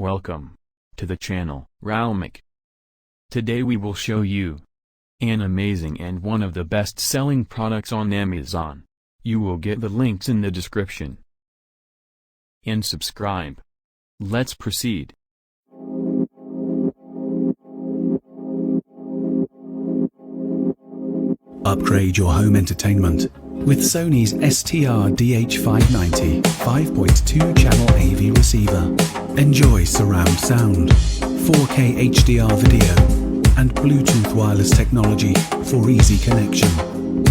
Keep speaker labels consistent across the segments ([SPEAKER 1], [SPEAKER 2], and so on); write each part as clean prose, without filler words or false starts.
[SPEAKER 1] Welcome to the channel Raalmak. Today we will show you an amazing and one of the best-selling products on Amazon. You will get the links in the description. And subscribe. Let's proceed.
[SPEAKER 2] Upgrade your home entertainment with Sony's STRDH590 5.2 channel AV receiver. Enjoy surround sound, 4K HDR video, and Bluetooth wireless technology for easy connection.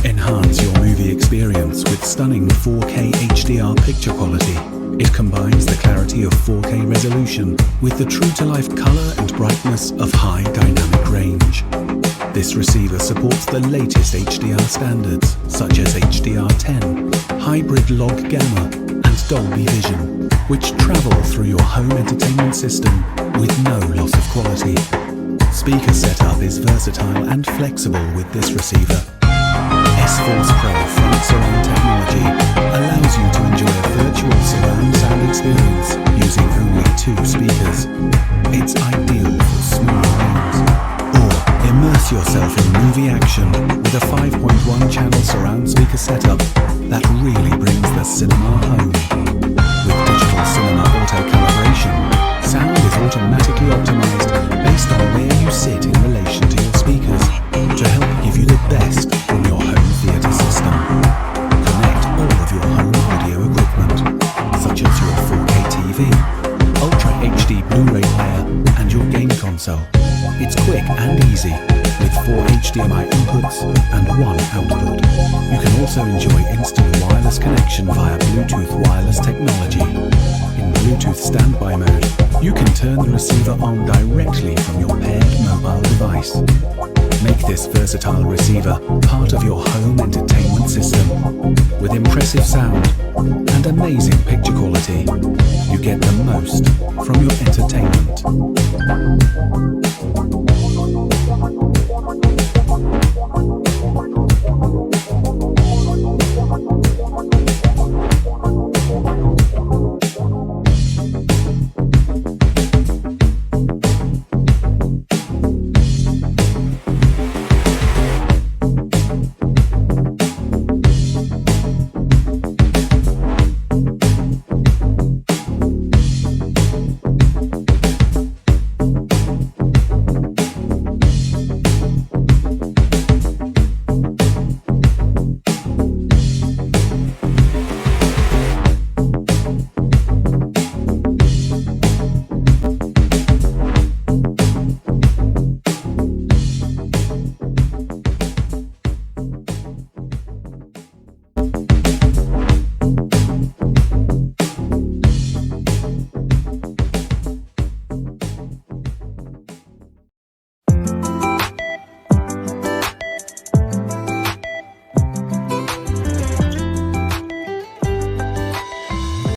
[SPEAKER 2] Enhance your movie experience with stunning 4K HDR picture quality. It combines the clarity of 4K resolution with the true-to-life color and brightness of high dynamic range. This receiver supports the latest HDR standards such as HDR10, hybrid log gamma, and Dolby Vision, which travel through your home entertainment system with no loss of quality. Speaker setup is versatile and flexible with this receiver. S-Force Pro front surround technology allows you to enjoy a virtual surround sound experience using only 2 speakers. It's ideal for small rooms. Or immerse yourself in movie action with a 5.1 channel surround speaker setup that really brings the cinema home. With digital cinema auto calibration, sound is automatically optimized based on where you sit in relation to your speakers to help give you the best from your home theater system. Connect all of your home audio equipment, such as your 4K TV, Ultra HD Blu-ray player, and your game console. It's quick and easy, with 4 HDMI inputs and 1 output. You can also enjoy instant wireless connection via Bluetooth wireless technology. In Bluetooth standby mode, you can turn the receiver on directly from your paired mobile device. Make this versatile receiver part of your home entertainment system. With impressive sound and amazing picture quality, you get the most from your entertainment.